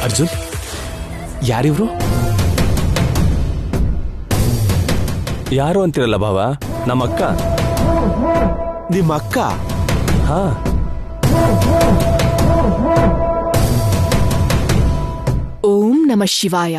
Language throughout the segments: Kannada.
ಅರ್ಜುನ್, ಯಾರಿವ್ರು? ಯಾರು ಅಂತಿರಲ್ಲ ಭಾವ, ನಮ್ಮ ಅಕ್ಕ. ನಿಮ್ಮ ಅಕ್ಕ? ಹಾ. ಓಂ ನಮಃ ಶಿವಾಯ.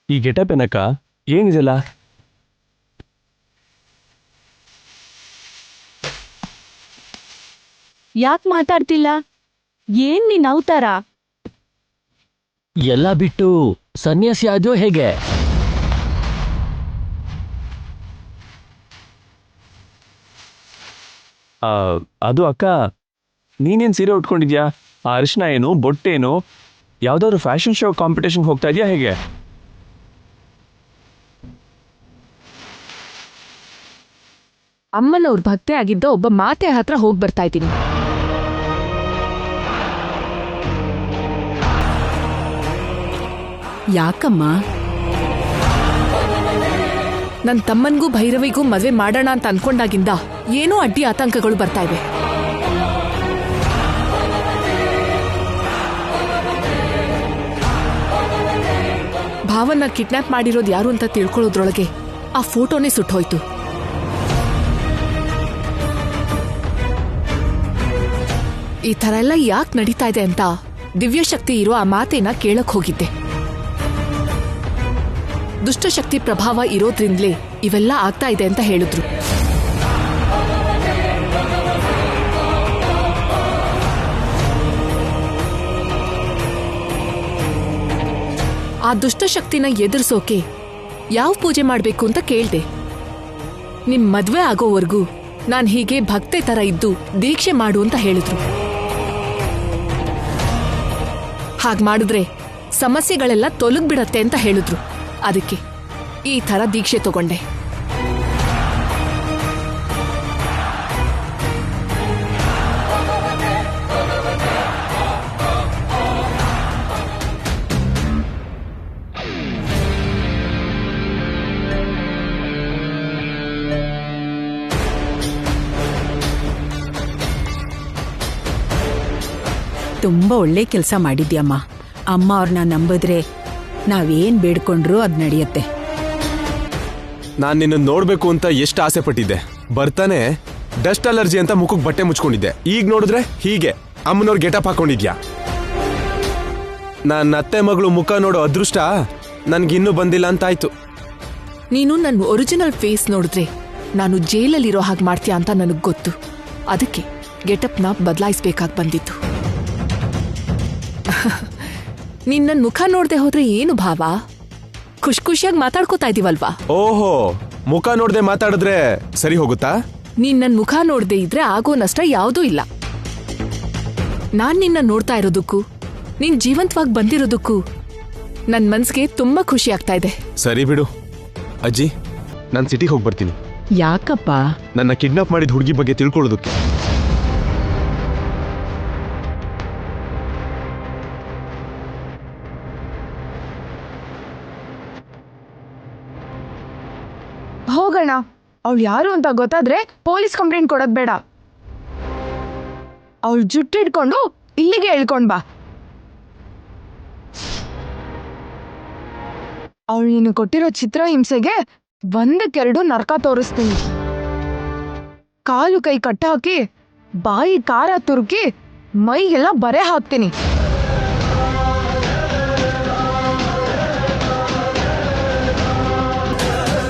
ಈ ಗೆಟಪ್ ಏನಕ್ಕ? ಏನಿದೆಲ್ಲ? ಯಾಕೆ ಮಾತಾಡ್ತಿಲ್ಲ? ಏನ್ ನೀನ್ ಅವತಾರ? ಎಲ್ಲ ಬಿಟ್ಟು ಸನ್ಯಾಸಿ ಆದ್ಯೋ ಹೇಗೆ? ಅದು ಅಕ್ಕ, ನೀನೇನು ಸೀರೆ ಉಟ್ಕೊಂಡಿದ್ಯಾ? ಆ ಅರಿಶಿನ ಏನು, ಬೊಟ್ಟೇನು? ಯಾವ್ದಾದ್ರು ಫ್ಯಾಷನ್ ಶೋ ಕಾಂಪಿಟೇಷನ್ ಹೋಗ್ತಾ ಇದೆಯಾ ಹೇಗೆ? ಅಮ್ಮನವ್ರ ಭಕ್ತೆ ಆಗಿದ್ದ ಒಬ್ಬ ಮಾತೆ ಹತ್ರ ಹೋಗಿ ಬರ್ತಾ ಇದ್ದೀನಿ. ಯಾಕಮ್ಮ? ನನ್ನ ತಮ್ಮನ್ಗೂ ಭೈರವಿಗೂ ಮದ್ವೆ ಮಾಡೋಣ ಅಂತ ಅನ್ಕೊಂಡಾಗಿಂದ ಏನೋ ಅಡ್ಡಿ ಆತಂಕಗಳು ಬರ್ತಾ ಇವೆ. ಭಾವನ್ನ ಕಿಡ್ನಾಪ್ ಮಾಡಿರೋದು ಯಾರು ಅಂತ ತಿಳ್ಕೊಳ್ಳೋದ್ರೊಳಗೆ ಆ ಫೋಟೋನೇ ಸುಟ್ಟೋಯ್ತು. ಈ ತರ ಎಲ್ಲ ಯಾಕೆ ನಡೀತಾ ಇದೆ ಅಂತ ದಿವ್ಯಶಕ್ತಿ ಇರೋ ಆ ಮಾತೇನ ಕೇಳಕ್ ಹೋಗಿದ್ದೆ. ದುಷ್ಟಶಕ್ತಿ ಪ್ರಭಾವ ಇರೋದ್ರಿಂದಲೇ ಇವೆಲ್ಲ ಆಗ್ತಾ ಇದೆ ಅಂತ ಹೇಳಿದ್ರು. ಆ ದುಷ್ಟಶಕ್ತಿನ ಎದುರಿಸೋಕೆ ಯಾವ ಪೂಜೆ ಮಾಡ್ಬೇಕು ಅಂತ ಕೇಳ್ದೆ. ನಿಮ್ ಮದ್ವೆ ಆಗೋವರೆಗೂ ನಾನ್ ಹೀಗೆ ಭಕ್ತೆ ತರ ಇದ್ದು ದೀಕ್ಷೆ ಮಾಡು ಅಂತ ಹೇಳಿದ್ರು. ಹಾಗ್ ಮಾಡಿದ್ರೆ ಸಮಸ್ಯೆಗಳೆಲ್ಲ ತೊಲಗ್ಬಿಡತ್ತೆ ಅಂತ ಹೇಳಿದ್ರು. ಅದಕ್ಕೆ ಈ ತರ ದೀಕ್ಷೆ ತಗೊಂಡೆ. ತುಂಬಾ ಒಳ್ಳೆ ಕೆಲಸ ಮಾಡಿದ್ಯಮ್ಮ. ಅಮ್ಮ ಅವ್ರನ್ನ ನಂಬಿದ್ರೆ ನಾವೇನ್ ಬೇಡ್ಕೊಂಡ್ರು ಅದ್ ನಡೆಯತ್ತೆ. ನಾನ್ ನಿನ್ನ ನೋಡ್ಬೇಕು ಅಂತ ಎಷ್ಟು ಆಸೆ ಪಟ್ಟಿದ್ದೆ. ಬರ್ತಾನೆ ಡಸ್ಟ್ ಅಲರ್ಜಿ ಅಂತ ಮುಖಕ್ಕೆ ಬಟ್ಟೆ ಮುಚ್ಕೊಂಡಿದ್ದೆ. ಈಗ ನೋಡಿದ್ರೆ ಹೀಗೆ ಅಮ್ಮನವ್ರ ಗೆಟಪ್ ಹಾಕೊಂಡಿದ್ಯಾ. ನನ್ನ ಅತ್ತೆ ಮಗಳು ಮುಖ ನೋಡೋ ಅದೃಷ್ಟ ನನ್ಗಿನ್ನೂ ಬಂದಿಲ್ಲ ಅಂತಾಯ್ತು. ನೀನು ನನ್ನ ಒರಿಜಿನಲ್ ಫೇಸ್ ನೋಡಿದ್ರೆ ನಾನು ಜೈಲಲ್ಲಿರೋ ಹಾಗೆ ಮಾಡ್ತೀಯ ಅಂತ ನನಗ್ ಗೊತ್ತು. ಅದಕ್ಕೆ ಗೆಟಪ್ನ ಬದಲಾಯಿಸ್ಬೇಕಾಗಿ ಬಂದಿತ್ತು. ನೀನ್ ನನ್ ಮುಖ ನೋಡ್ದೆ ಹೋದ್ರೆ ಏನು ಭಾವ? ಖುಷಿಯಾಗಿ ಮಾತಾಡ್ಕೋತಾ ಇದೀವಲ್ವಾ? ಓಹೋ, ಮುಖ ನೋಡ್ದೆ ಮಾತಾಡಿದ್ರೆ ಸರಿ ಹೋಗುತ್ತಾ? ನೀನ್ ನನ್ ಮುಖ ನೋಡ್ದೆ ಇದ್ರೆ ಆಗೋ ನಷ್ಟ ಯಾವುದೂ ಇಲ್ಲ. ನಾನ್ ನಿನ್ನ ನೋಡ್ತಾ ಇರೋದಕ್ಕೂ ನೀನ್ ಜೀವಂತವಾಗಿ ಬಂದಿರೋದಕ್ಕೂ ನನ್ ಮನ್ಸಿಗೆ ತುಂಬಾ ಖುಷಿ ಆಗ್ತಾ ಇದೆ. ಸರಿ ಬಿಡು ಅಜ್ಜಿ, ನಾನ್ ಸಿಟಿಗೆ ಹೋಗಿ ಬರ್ತೀನಿ. ಯಾಕಪ್ಪ? ನನ್ನ ಕಿಡ್ನಾಪ್ ಮಾಡಿದ ಹುಡುಗಿ ಬಗ್ಗೆ ತಿಳ್ಕೊಳ್ಳೋದಕ್ಕೆ. ಹೋಗೋಣ. ಅವಳು ಯಾರು ಅಂತ ಗೊತ್ತಾದ್ರೆ ಪೊಲೀಸ್ ಕಂಪ್ಲೇಂಟ್ ಕೊಡೋದ್ ಬೇಡ. ಅವಳು ಜುಟ್ಟಿಡ್ಕೊಂಡು ಇಲ್ಲಿಗೆ ಹೇಳ್ಕೊಂಡ್ ಬಾ. ಅವಳು ನೀನು ಕೊಟ್ಟಿರೋ ಚಿತ್ರಹಿಂಸೆಗೆ ಒಂದಕ್ಕೆರಡು ನರಕ ತೋರಿಸ್ತೀನಿ. ಕಾಲು ಕೈ ಕಟ್ಟ ಹಾಕಿ ಬಾಯಿ ಖಾರ ತುರುಕಿ ಮೈಗೆಲ್ಲ ಬರೆ ಹಾಕ್ತೀನಿ.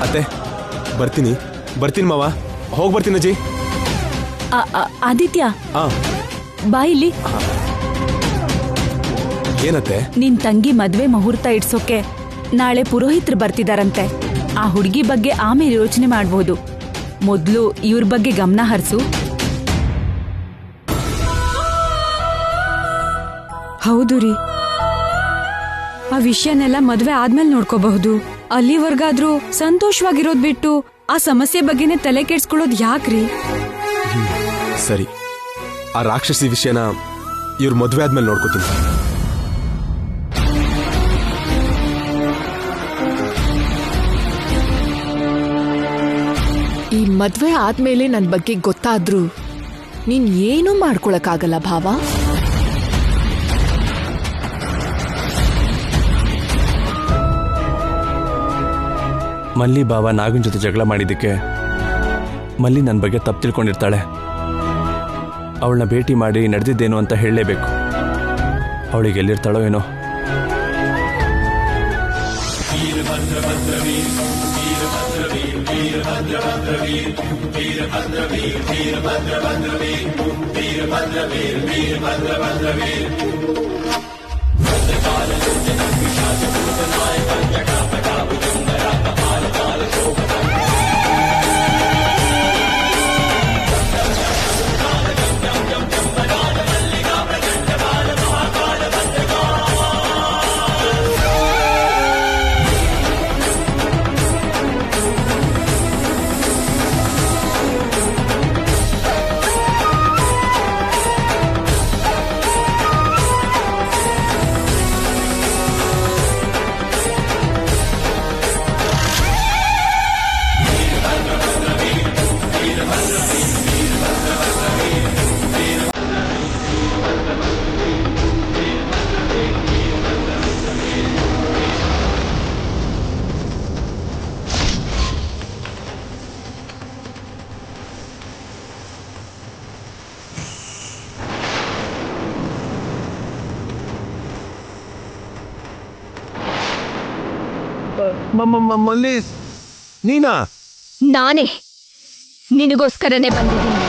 ಅತ್ತೆ ಬರ್ತೀನಿ ಮಾವ. ಹೋಗಿ ಬರ್ತೀನಿ ಅಜ್ಜಿ. ಆದಿತ್ಯ, ಆ ಬಾಯಿಲಿ. ಏನತ್ತೆ? ನಿನ್ ತಂಗಿ ಮದ್ವೆ ಮುಹೂರ್ತ ಇಡ್ಸೋಕೆ ನಾಳೆ ಪುರೋಹಿತರು ಬರ್ತಿದಾರಂತೆ. ಆ ಹುಡುಗಿ ಬಗ್ಗೆ ಆಮೇಲೆ ಯೋಚನೆ ಮಾಡ್ಬೋದು. ಮೊದ್ಲು ಇವ್ರ ಬಗ್ಗೆ ಗಮನ ಹರಿಸು. ಹೌದು ರೀ, ಆ ವಿಷಯನೆಲ್ಲ ಮದ್ವೆ ಆದ್ಮೇಲೆ ನೋಡ್ಕೋಬಹುದು. ಅಲ್ಲಿವರ್ಗಾದ್ರೂ ಸಂತೋಷವಾಗಿರೋದ್ ಬಿಟ್ಟು ಆ ಸಮಸ್ಯೆ ಬಗ್ಗೆನೇ ತಲೆ ಕೆಡ್ಸ್ಕೊಳ್ಳೋದ್ ಯಾಕ್ರಿ? ಸರಿ, ಆ ರಾಕ್ಷಸಿ ವಿಷಯನ ಇವ್ರ ಮದ್ವೆ ಆದ್ಮೇಲೆ ನೋಡ್ಕೋತೀನಿ. ಈ ಮದ್ವೆ ಆದ್ಮೇಲೆ ನನ್ ಬಗ್ಗೆ ಗೊತ್ತಾದ್ರೂ ನೀನ್ ಏನೂ ಮಾಡ್ಕೊಳಕ್ಕಾಗಲ್ಲ ಭಾವ. ಮಲ್ಲಿ ಬಾವ ನಾಗನ್ ಜೊತೆ ಜಗಳ ಮಾಡಿದ್ದಕ್ಕೆ ಮಲ್ಲಿ ನನ್ನ ಬಗ್ಗೆ ತಪ್ಪು ತಿಳ್ಕೊಂಡಿರ್ತಾಳೆ. ಅವಳನ್ನ ಭೇಟಿ ಮಾಡಿ ನಡೆದಿದ್ದೇನು ಅಂತ ಹೇಳಲೇಬೇಕು. ಅವಳಿಗೆ ಎಲ್ಲಿರ್ತಾಳೋ ಏನೋ. ಮಲ್ಲಿ, ನೀನಾ? ನಾನೇ ನಿನಗೋಸ್ಕರನೇ ಬಂದಿದ್ದೀನಿ.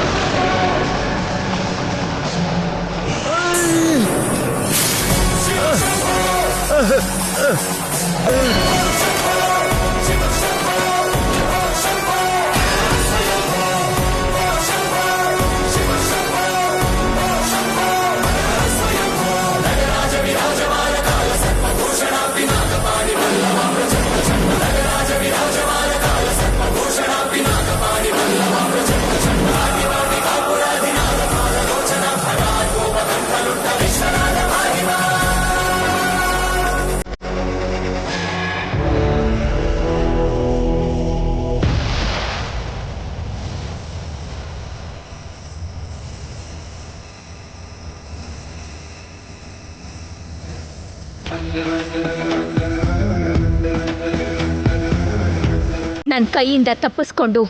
ನನ್ನ ಕೈಯಿಂದ ತಪ್ಪಿಸ್ಕೊಂಡು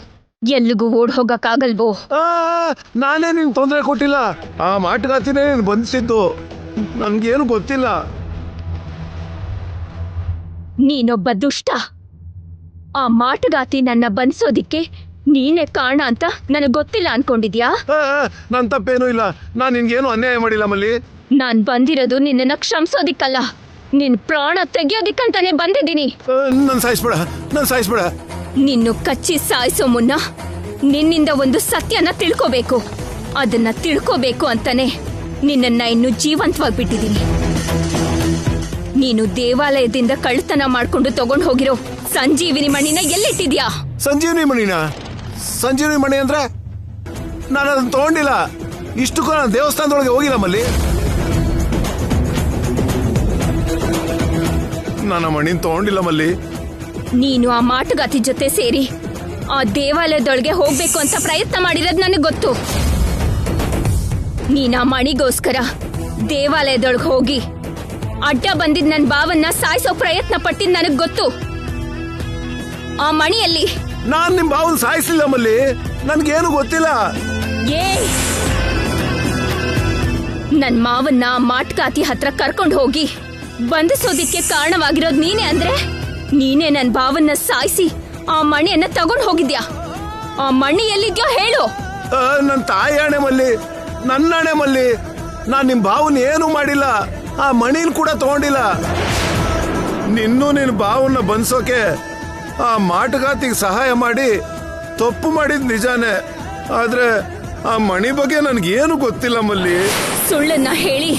ಎಲ್ಲಿಗೂ ಓಡ್ ಹೋಗಕ್ಕಾಗಲ್ವೋ? ನಾನೇ ನಿನ್ ತೊಂದರೆ ಕೊಟ್ಟಿಲ್ಲ. ಆ ಮಾಟಗಾತಿನೇ ನೀನು ಬಂಧಿಸಿದ್ದು. ನನ್ಗೇನು ಗೊತ್ತಿಲ್ಲ. ನೀನೊಬ್ಬ ದುಷ್ಟ. ಆ ಮಾಟಗಾತಿ ನನ್ನ ಬಂಧಿಸೋದಿಕ್ಕೆ ನೀನೇ ಕಾರಣ ಅಂತ ನನಗೆ ಗೊತ್ತಿಲ್ಲ ಅನ್ಕೊಂಡಿದ್ಯಾ? ನನ್ ತಪ್ಪೇನೂ ಇಲ್ಲ. ನಾನ್ ನಿನ್ಗೇನು ಅನ್ಯಾಯ ಮಾಡಿಲ್ಲ ಮಲ್ಲಿ. ನಾನ್ ಬಂದಿರೋದು ನಿನ್ನನ್ನ ಕ್ಷಮಿಸೋದಿಕ್ಕಲ್ಲ, ನಿನ್ ಪ್ರಾಣ ತೆಗಿಯೋದಿಕ್ಕಂತಾನೆ ಬಂದಿದ್ದೀನಿ. ನನ್ ಸಾಯಿಸ್ಬೇಡ. ನಿನ್ನು ಕಚ್ಚಿ ಸಾಯಿಸೋ ಮುನ್ನ ನಿನ್ನಿಂದ ಒಂದು ಸತ್ಯನ ತಿಳ್ಕೋಬೇಕು. ಅದನ್ನ ತಿಳ್ಕೋಬೇಕು ಅಂತಾನೆ ನಿನ್ನನ್ನ ಇನ್ನು ಜೀವಂತವಾಗಿ ಬಿಟ್ಟಿದ್ದೀನಿ. ನೀನು ದೇವಾಲಯದಿಂದ ಕಳ್ಳತನ ಮಾಡ್ಕೊಂಡು ತಗೊಂಡು ಹೋಗಿರೋ ಸಂಜೀವಿನಿ ಮಣಿನ ಎಲ್ಲಿಟ್ಟಿದ್ಯಾ? ಸಂಜೀವಿನಿ ಮಣಿ ಅಂದ್ರೆ ನಾನು ಅದನ್ನ ತಗೊಂಡಿಲ್ಲ. ಇಷ್ಟಕ್ಕೂ ನಾನು ದೇವಸ್ಥಾನದೊಳಗೆ ಹೋಗಿಲ್ಲ ಮಲ್ಲಿ. ನಾನು ಆ ಮಣಿನ ತಗೊಂಡಿಲ್ಲ ಮಲ್ಲಿ. ನೀನು ಆ ಮಾಟಗಾತಿ ಜೊತೆ ಸೇರಿ ಆ ದೇವಾಲಯದೊಳಗೆ ಹೋಗ್ಬೇಕು ಅಂತ ಪ್ರಯತ್ನ ಮಾಡಿರೋದು ನನಗೆ ಗೊತ್ತು. ನೀನ್ ಆ ಮಣಿಗೋಸ್ಕರ ದೇವಾಲಯದೊಳಗೆ ಹೋಗಿ ಅಡ್ಡ ಬಂದಿದ್ ನನ್ ಭಾವನ್ನ ಸಾಯಿಸೋ ಪ್ರಯತ್ನ ಪಟ್ಟಿದ್ ನನಗ್ ಗೊತ್ತು. ಆ ಮಣಿಯಲ್ಲಿ ನಾನ್ ನಿಮ್ ಭಾವನ್ ಸಾಯಿಸಲಿಲ್ಲ ಮಲ್ಲಿ. ನನ್ಗೇನು ಗೊತ್ತಿಲ್ಲ. ನನ್ ಮಾವನ್ನ ಮಾಟ್ಕಾತಿ ಹತ್ರ ಕರ್ಕೊಂಡು ಹೋಗಿ ಬಂಧಿಸೋದಿಕ್ಕೆ ಕಾರಣವಾಗಿರೋದ್ ನೀನೇ ಅಂದ್ರೆ ನೀನೇ ನನ್ ಭಾವನ್ನ ಸಾಯಿಸಿ ಆ ಮಣಿಯನ್ನ ತಗೊಂಡು ಹೋಗಿದ್ಯಾ? ಆ ಮಣಿ ಎಲ್ಲಿದ್ಯೋ ಹೇಳು. ನನ್ ತಾಯಿ ಆಣೆ ಮಲ್ಲಿ, ನನ್ನ ಆಣೆ ಮಲ್ಲಿ. ನಾನ್ ನಿಮ್ ಭಾವನ್ ಏನು ಮಾಡಿಲ್ಲ. ಆ ಮಣಿನ್ ಕೂಡ ತಗೊಂಡಿಲ್ಲ. ನಿನ್ನ ಭಾವನ್ನ ಬಂಧಿಸೋಕೆ ಆ ಮಾಟಗಾತಿಗೆ ಸಹಾಯ ಮಾಡಿ ತಪ್ಪು ಮಾಡಿದ್ ನಿಜಾನೇ. ಆದ್ರೆ ಆ ಮಣಿ ಬಗ್ಗೆ ನನ್ಗೇನು ಗೊತ್ತಿಲ್ಲ ಮಲ್ಲಿ. ಸುಳ್ಳನ್ನ ಹೇಳಿ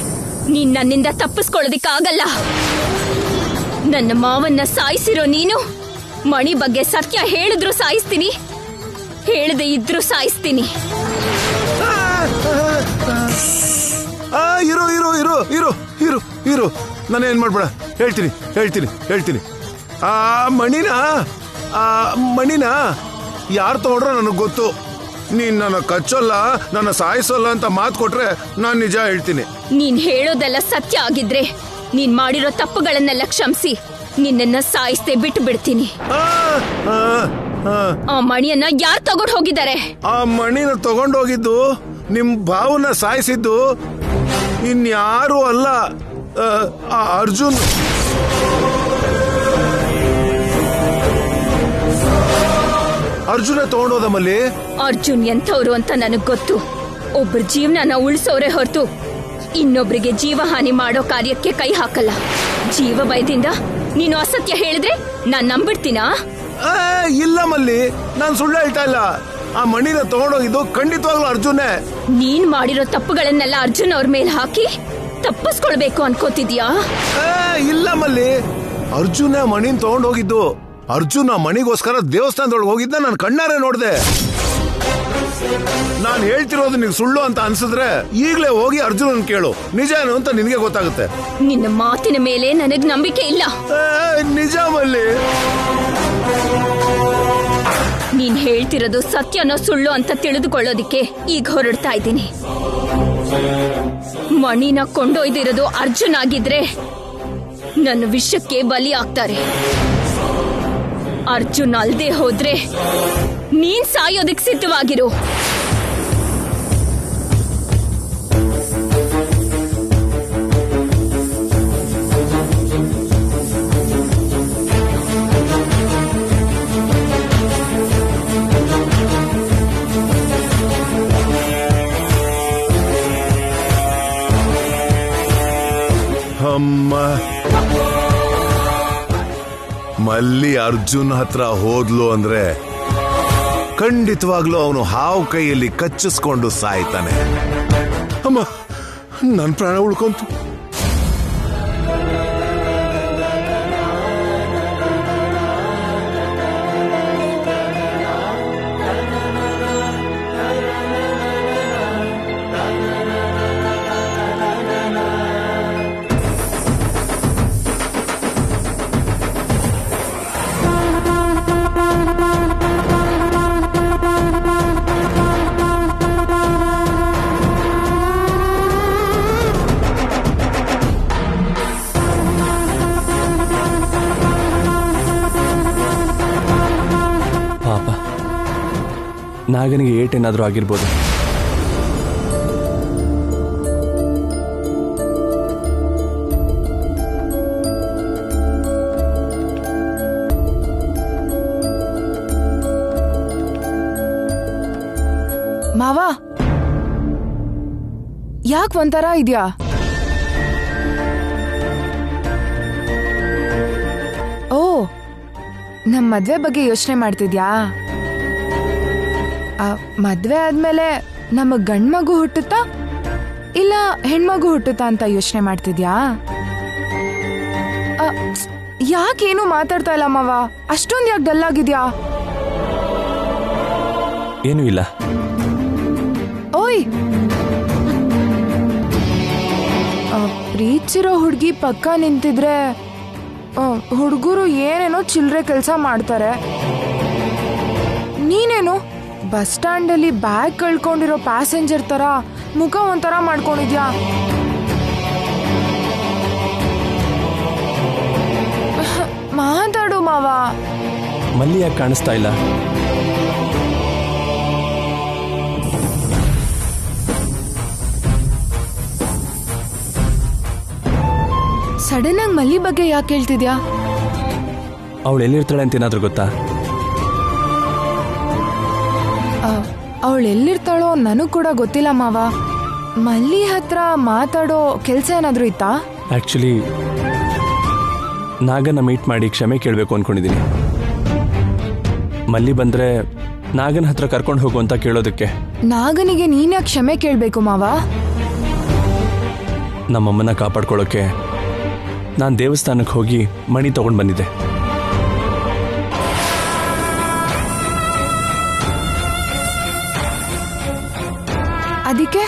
ನೀನ್ ನನ್ನಿಂದ ತಪ್ಪಿಸ್ಕೊಳ್ಳೋದಿಕ್ಕಾಗಲ್ಲ. ನನ್ನ ಮಾವನ್ನ ಸಾಯಿಸಿರೋ ನೀನು ಮಣಿ ಬಗ್ಗೆ ಸತ್ಯ ಹೇಳಿದ್ರು ಸಾಯಿಸ್ತೀನಿ, ಹೇಳದೆ ಇದ್ರು ಸಾಯಿಸ್ತೀನಿ. ಇರು ಇರು ಇರು ಇರು ಇರು ಇರು ನಾನೇನ್ ಮಾಡ್ಬೇಡ, ಹೇಳ್ತೀನಿ ಹೇಳ್ತೀನಿ ಹೇಳ್ತೀನಿ. ಮಣಿನ ಯಾರು ತಗೊಂಡ್ರ ನನಗೆ ಗೊತ್ತು. ನೀನ್ ನನ್ನ ಕಚ್ಚೋಲ್ಲ, ನನ್ನ ಸಾಯಿಸೋಲ್ಲ ಅಂತ ಮಾತು ಕೊಟ್ರೆ ನಾನ್ ನಿಜ ಹೇಳ್ತೀನಿ. ನೀನ್ ಹೇಳೋದೆಲ್ಲ ಸತ್ಯ ಆಗಿದ್ರೆ ನೀನ್ ಮಾಡಿರೋ ತಪ್ಪುಗಳನ್ನೆಲ್ಲ ಕ್ಷಮಿಸಿ ನಿನ್ನನ್ನ ಸಾಯಿಸ್ದೆ ಬಿಟ್ಟು ಬಿಡ್ತೀನಿ. ಆ ಮಣಿಯನ್ನ ಯಾರು ತಗೊಂಡು ಹೋಗಿದ್ದಾರೆ? ಆ ಮಣಿನ ತಗೊಂಡೋಗಿದ್ದು ನಿಮ್ ಭಾವನ ಸಾಯಿಸಿದ್ದು ಇನ್ಯಾರು ಅಲ್ಲ, ಆ ಅರ್ಜುನ್. ಅರ್ಜುನ ತಗೊಂಡೋದ ಮಲ್ಲಿ. ಅರ್ಜುನ್ ಎಂಥವ್ರು ಅಂತ ನನಗ್ ಗೊತ್ತು. ಒಬ್ರ ಜೀವನನ ಉಳಿಸೋರೆ ಹೊರತು ಇನ್ನೊಬ್ರಿಗೆ ಜೀವಹಾನಿ ಮಾಡೋ ಕಾರ್ಯಕ್ಕೆ ಕೈ ಹಾಕಲ್ಲ. ಜೀವ ಭಯದಿಂದ ನೀನು ಅಸತ್ಯ ಹೇಳಿದ್ರೆ ನಾನ್ ನಂಬಿಡ್ತೀನಾ? ಇಲ್ಲ ಮಲ್ಲಿ, ನಾನ್ ಸುಳ್ಳು ಹೇಳ್ತಾ ಇಲ್ಲ. ಆ ಮಣಿನ ತಗೊಂಡೋಗಿದ್ದು ಖಂಡಿತವಾಗ್ಲೂ ಅರ್ಜುನೇ. ನೀನ್ ಮಾಡಿರೋ ತಪ್ಪುಗಳನ್ನೆಲ್ಲ ಅರ್ಜುನ್ ಅವ್ರ ಮೇಲೆ ಹಾಕಿ ತಪ್ಪಿಸ್ಕೊಳ್ಬೇಕು ಅನ್ಕೋತಿದ್ಯಾ? ಇಲ್ಲ ಮಲ್ಲಿ, ಅರ್ಜುನ ಮಣಿನ ತಗೊಂಡೋಗಿದ್ದು. ಅರ್ಜುನ್ ಆ ಮಣಿಗೋಸ್ಕರ ದೇವಸ್ಥಾನದೊಳಗೆ ಹೋಗಿದ್ದ ನಾನು ಕಣ್ಣಾರೆ ನೋಡ್ದೆ. ನಾನ್ ಹೇಳ್ತಿರೋದು ನಿನ್ ಸುಳ್ಳು ಅಂತ ಅನ್ಸಿದ್ರೆ ಈಗ್ಲೇ ಹೋಗಿ ಅರ್ಜುನನ್ ಕೇಳು, ನಿಜ ಏನು ಅಂತ ನಿನ್ಗೆ ಗೊತ್ತಾಗುತ್ತೆ. ನಿನ್ನ ಮಾತಿನ ಮೇಲೆ ನನಗ್ ನಂಬಿಕೆ ಇಲ್ಲ. ನಿಜ ಮಲ್ಲಿ. ನೀನ್ ಹೇಳ್ತಿರೋದು ಸತ್ಯನೋ ಸುಳ್ಳು ಅಂತ ತಿಳಿದುಕೊಳ್ಳೋದಿಕ್ಕೆ ಈಗ ಹೊರಡ್ತಾ ಇದ್ದೀನಿ. ಮಣಿನ ಕೊಂಡೊಯ್ದಿರೋದು ಅರ್ಜುನ್ ಆಗಿದ್ರೆ ನನ್ನ ವಿಷಕ್ಕೆ ಬಲಿ ಆಗ್ತಾರೆ. ಅರ್ಜುನ್ ಅಲ್ದೆ ಹೋದ್ರೆ ನೀನ್ ಸಾಯೋದಕ್ ಸಿದ್ಧವಾಗಿರು. ಮಲ್ಲಿ ಅರ್ಜುನ್ ಹತ್ರ ಹೋದ್ಲು ಅಂದ್ರೆ ಖಂಡಿತವಾಗ್ಲೂ ಅವನು ಹಾವು ಕೈಯಲ್ಲಿ ಕಚ್ಚಿಸ್ಕೊಂಡು ಸಾಯ್ತಾನೆ. ಅಮ್ಮ, ನನ್ ಪ್ರಾಣ ಉಳ್ಕೊಂತು. ನಾಗನಿಗೆ ಏಟೇನಾದ್ರೂ ಆಗಿರ್ಬೋದು. ಮಾವ, ಯಾಕೆ ಒಂಥರ ಇದ್ಯಾ? ಓ, ನಮ್ ಮದ್ವೆ ಬಗ್ಗೆ ಯೋಚನೆ ಮಾಡ್ತಿದ್ಯಾ? ಮದ್ವೆ ಆದ್ಮೇಲೆ ನಮಗ್ ಗಂಡ್ಮಗು ಹುಟ್ಟುತ್ತಾ ಇಲ್ಲ ಹೆಣ್ಮಗು ಹುಟ್ಟುತ್ತಾ ಅಂತ ಯೋಚನೆ ಮಾಡ್ತಿದ್ಯಾ? ಯಾಕೇನು ಮಾತಾಡ್ತಾ ಇಲ್ಲ ಮಾವ? ಅಷ್ಟೊಂದ್ ಯಾಕೆ ಡಲ್ ಆಗಿದ್ಯಾ? ಏನೂ ಇಲ್ಲ. ಓಯ್, ಪ್ರೀತಿಸಿರೋ ಹುಡ್ಗಿ ಪಕ್ಕ ನಿಂತಿದ್ರೆ ಹುಡುಗರು ಏನೇನೋ ಚಿಲ್ಲರೆ ಕೆಲಸ ಮಾಡ್ತಾರೆ. ನೀನೇನು ಬಸ್ ಸ್ಟ್ಯಾಂಡ್ ಅಲ್ಲಿ ಬ್ಯಾಗ್ ಕಳ್ಕೊಂಡಿರೋ ಪ್ಯಾಸೆಂಜರ್ ತರ ಮುಖ ಒಂಥರ ಮಾಡ್ಕೊಂಡಿದ್ಯಾ? ಮಾತಾಡು ಮಾವ. ಮಲ್ಲಿ ಯಾಕೆ ಕಾಣಿಸ್ತಾ ಇಲ್ಲ? ಸಡನ್ ಆಗಿ ಮಲ್ಲಿ ಬಗ್ಗೆ ಯಾಕೆ ಹೇಳ್ತಿದ್ಯಾ? ಅವಳು ಎಲ್ಲಿರ್ತಾಳೆ ಅಂತ ಏನಾದ್ರೂ ಗೊತ್ತಾ? ಅವಳು ಎಲ್ಲಿರ್ತಾಳೋ ನನಗ್ ಕೂಡ ಗೊತ್ತಿಲ್ಲ ಮಾವ. ಮಲ್ಲಿ ಹತ್ರ ಮಾತಾಡೋ ಕೆಲ್ಸ ಏನಾದ್ರೂ ಇತ್ತಾ? ಆಕ್ಚುಲಿ ನಾಗನ ಮೀಟ್ ಮಾಡಿ ಕ್ಷಮೆ ಕೇಳಬೇಕು ಅನ್ಕೊಂಡಿದ್ದೀನಿ. ಮಲ್ಲಿ ಬಂದ್ರೆ ನಾಗನ ಹತ್ರ ಕರ್ಕೊಂಡು ಹೋಗು ಅಂತ ಕೇಳೋದಕ್ಕೆ. ನಾಗನಿಗೆ ನೀನ್ಯಾಕೆ ಕ್ಷಮೆ ಕೇಳ್ಬೇಕು ಮಾವ? ನಮ್ಮಮ್ಮನ ಕಾಪಾಡ್ಕೊಳ್ಳೋಕೆ ನಾನು ದೇವಸ್ಥಾನಕ್ಕೆ ಹೋಗಿ ಮಣಿ ತಗೊಂಡು ಬಂದಿದ್ದೆ. ಅದಕ್ಕೆ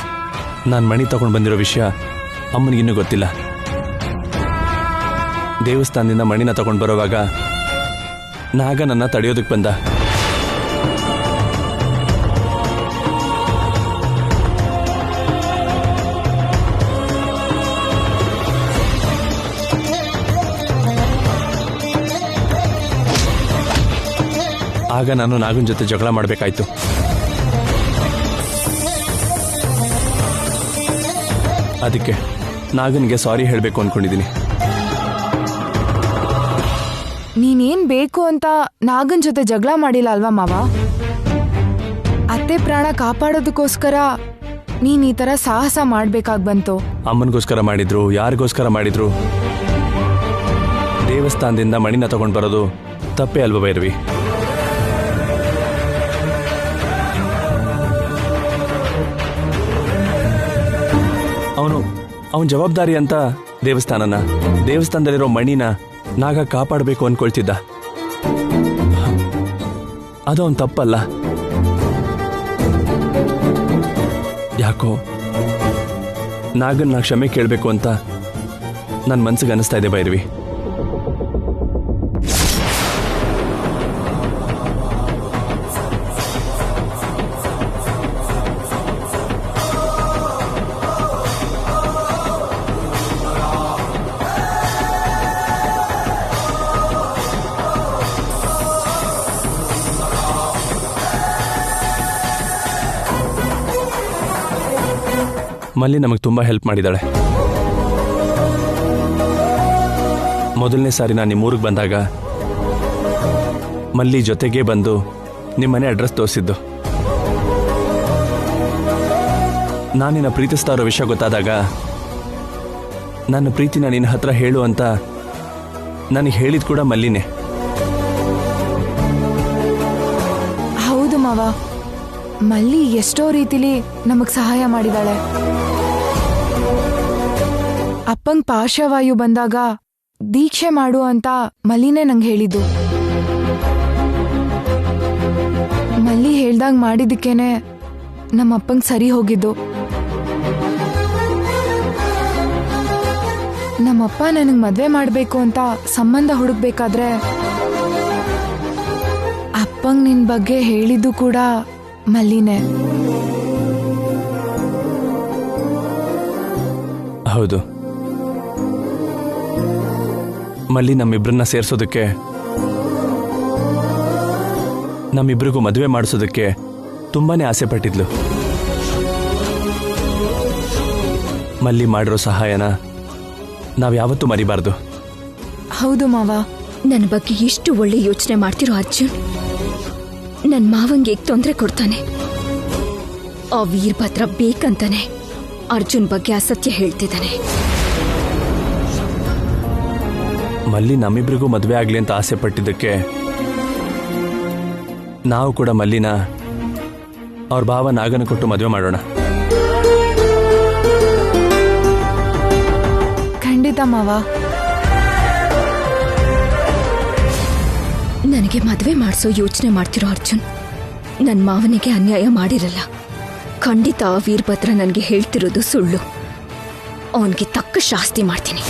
ನಾನು ಮಣಿ ತಗೊಂಡು ಬಂದಿರೋ ವಿಷಯ ಅಮ್ಮನಿಗಿನ್ನೂ ಗೊತ್ತಿಲ್ಲ. ದೇವಸ್ಥಾನದಿಂದ ಮಣಿನ ತಗೊಂಡು ಬರೋವಾಗ ನಾಗ ನನ್ನ ತಡೆಯೋದಕ್ಕೆ ಬಂದ. ಆಗ ನಾನು ನಾಗನ ಜೊತೆ ಜಗಳ ಮಾಡಬೇಕಾಯ್ತು. ಅದಕ್ಕೆ ನಾಗನ್ಗೆ ಸಾರಿ ಹೇಳಬೇಕು ಅನ್ಕೊಂಡಿದ್ದೀನಿ. ನೀನೇನ್ ಬೇಕು ಅಂತ ನಾಗನ್ ಜೊತೆ ಜಗಳ ಮಾಡಿಲ್ಲ ಅಲ್ವಾ ಮಾವ? ಅತ್ತೆ ಪ್ರಾಣ ಕಾಪಾಡೋದಕ್ಕೋಸ್ಕರ ನೀನ್ ಈ ತರ ಸಾಹಸ ಮಾಡ್ಬೇಕಾಗ್ ಬಂತು. ಅಮ್ಮನಿಗೋಸ್ಕರ ಮಾಡಿದ್ರು, ಯಾರಿಗೋಸ್ಕರ ಮಾಡಿದ್ರು, ದೇವಸ್ಥಾನದಿಂದ ಮಣಿನ ತಗೊಂಡು ಬರೋದು ತಪ್ಪೇ ಅಲ್ವ ಭೈರವಿ? ಅವನ ಜವಾಬ್ದಾರಿ ಅಂತ ದೇವಸ್ಥಾನದಲ್ಲಿರೋ ಮಣಿನ ನಾಗ ಕಾಪಾಡಬೇಕು ಅನ್ಕೊಳ್ತಿದ್ದ. ಅದು ಅವನ್ ತಪ್ಪಲ್ಲ. ಯಾಕೋ ನಾಗನ್ನ ಕ್ಷಮೆ ಕೇಳಬೇಕು ಅಂತ ನನ್ನ ಮನ್ಸಿಗೆ ಅನಿಸ್ತಾ ಇದೆ ಭೈರವಿ. ಮಲ್ಲಿ ನಮಗೆ ತುಂಬ ಹೆಲ್ಪ್ ಮಾಡಿದ್ದಾಳೆ. ಮೊದಲನೇ ಸಾರಿ ನಾನು ನಿಮ್ಮೂರಿಗೆ ಬಂದಾಗ ಮಲ್ಲಿ ಜೊತೆಗೇ ಬಂದು ನಿಮ್ಮನೆ ಅಡ್ರೆಸ್ ತೋರಿಸಿದ್ದು. ನಾನಿನ್ನ ಪ್ರೀತಿಸ್ತಾ ಇರೋ ವಿಷಯ ಗೊತ್ತಾದಾಗ ನನ್ನ ಪ್ರೀತಿನ ನಿನ್ನ ಹತ್ರ ಹೇಳು ಅಂತ ನನಗೆ ಹೇಳಿದ್ ಕೂಡ ಮಲ್ಲಿನೇ. ಹೌದು ಮಾವ, ಮಲ್ಲಿ ಎಷ್ಟೋ ರೀತಿಲಿ ನಮಗ್ ಸಹಾಯ ಮಾಡಿದಾಳೆ. ಅಪ್ಪಂಗ್ ಪಾರ್ಶ್ವವಾಯು ಬಂದಾಗ ದೀಕ್ಷೆ ಮಾಡು ಅಂತ ಮಲ್ಲಿನೇ ನಂಗೆ ಹೇಳಿದ್ದು. ಮಲ್ಲಿ ಹೇಳ್ದಾಗ ಮಾಡಿದ್ದಕ್ಕೇನೆ ನಮ್ಮಪ್ಪಂಗ್ ಸರಿ ಹೋಗಿದ್ದು. ನಮ್ಮಪ್ಪ ನನಗ್ ಮದ್ವೆ ಮಾಡ್ಬೇಕು ಅಂತ ಸಂಬಂಧ ಹುಡುಕ್ಬೇಕಾದ್ರೆ ಅಪ್ಪಂಗ್ ನಿನ್ ಬಗ್ಗೆ ಹೇಳಿದ್ದು ಕೂಡ ಮಲ್ಲಿನೇ. ಹೌದು, ಮಲ್ಲಿ ನಮ್ಮಿಬ್ರನ್ನ ಸೇರ್ಸೋದಕ್ಕೆ, ನಮ್ಮಿಬ್ರಿಗೂ ಮದುವೆ ಮಾಡಿಸೋದಕ್ಕೆ ತುಂಬಾನೇ ಆಸೆ ಪಟ್ಟಿದ್ಲು. ಮಲ್ಲಿ ಮಾಡಿರೋ ಸಹಾಯನ ನಾವ್ಯಾವತ್ತೂ ಮರಿಬಾರ್ದು. ಹೌದು ಮಾವ. ನನ್ನ ಬಗ್ಗೆ ಎಷ್ಟು ಒಳ್ಳೆ ಯೋಚನೆ ಮಾಡ್ತಿರೋ ಅರ್ಜುನ್ ನನ್ ಮಾವಂಗೆ ತೊಂದರೆ ಕೊಡ್ತಾನೆ. ಆ ವೀರಭದ್ರ ಬೇಕಂತಾನೆ ಅರ್ಜುನ್ ಬಗ್ಗೆ ಅಸತ್ಯ ಹೇಳ್ತಿದ್ದಾನೆ. ಮಲ್ಲಿ ನಮ್ಮಿಬ್ರಿಗೂ ಮದುವೆ ಆಗ್ಲಿ ಅಂತ ಆಸೆ ಪಟ್ಟಿದ್ದಕ್ಕೆ ನಾವು ಕೂಡ ಮಲ್ಲಿನ ಅವ್ರ ಭಾವ ನಾಗನ ಕೊಟ್ಟು ಮದುವೆ ಮಾಡೋಣ. ಖಂಡಿತ ಮಾವ. ನನಗೆ ಮದುವೆ ಮಾಡಿಸೋ ಯೋಚನೆ ಮಾಡ್ತಿರೋ ಅರ್ಜುನ್ ನನ್ನ ಮಾವನಿಗೆ ಅನ್ಯಾಯ ಮಾಡಿರಲ್ಲ. ಖಂಡಿತ ಆ ವೀರಭದ್ರ ನನಗೆ ಹೇಳ್ತಿರೋದು ಸುಳ್ಳು. ಅವನಿಗೆ ತಕ್ಕ ಶಾಸ್ತಿ ಮಾಡ್ತೀನಿ.